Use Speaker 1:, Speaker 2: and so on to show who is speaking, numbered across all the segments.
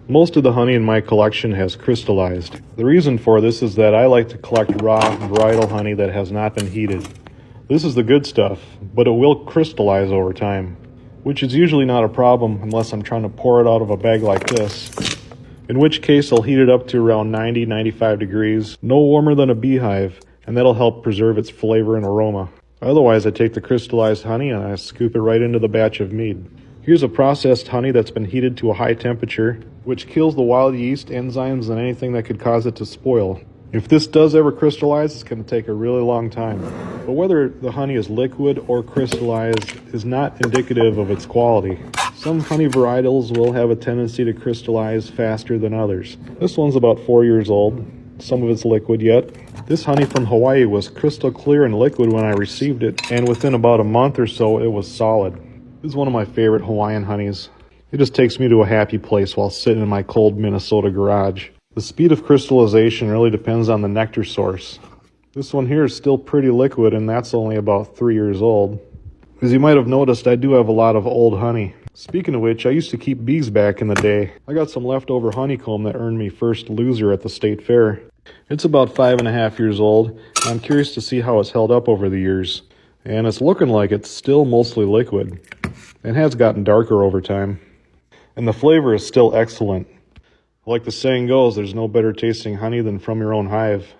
Speaker 1: Most of the honey in my collection has crystallized. The reason for this is that I like to collect raw varietal honey that has not been heated. This is the good stuff, but it will crystallize over time, which is usually not a problem unless I'm trying to pour it out of a bag like this, in which case I'll heat it up to around 90-95 degrees, no warmer than a beehive, and that'll help preserve its flavor and aroma. Otherwise, I take the crystallized honey and I scoop it right into the batch of mead. Here's a processed honey that's been heated to a high temperature, which kills the wild yeast, enzymes, and anything that could cause it to spoil. If this does ever crystallize, it's going to take a really long time. But whether the honey is liquid or crystallized is not indicative of its quality. Some honey varietals will have a tendency to crystallize faster than others. This one's about 4 years old. Some of it's liquid yet. This honey from Hawaii was crystal clear and liquid when I received it, and within about a month or so it was solid. This is one of my favorite Hawaiian honeys. It just takes me to a happy place while sitting in my cold Minnesota garage. The speed of crystallization really depends on the nectar source. This one here is still pretty liquid, and that's only about 3 years old. As you might have noticed, I do have a lot of old honey. Speaking of which, I used to keep bees back in the day. I got some leftover honeycomb that earned me first loser at the state fair. It's about 5.5 years old, and I'm curious to see how it's held up over the years. And it's looking like it's still mostly liquid, and has gotten darker over time. And the flavor is still excellent. Like the saying goes, there's no better tasting honey than from your own hive.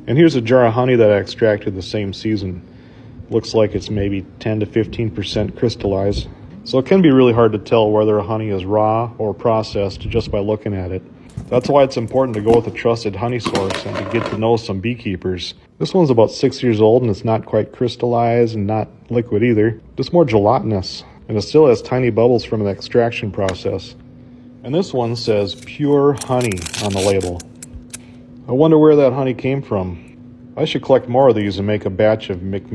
Speaker 1: And here's a jar of honey that I extracted the same season. Looks like it's maybe 10 to 15% crystallized. So it can be really hard to tell whether a honey is raw or processed just by looking at it. That's why it's important to go with a trusted honey source and to get to know some beekeepers. This one's about 6 years old and it's not quite crystallized and not liquid either. Just more gelatinous. And it still has tiny bubbles from the extraction process. And this one says pure honey on the label. I wonder where that honey came from. I should collect more of these and make a batch of McMead.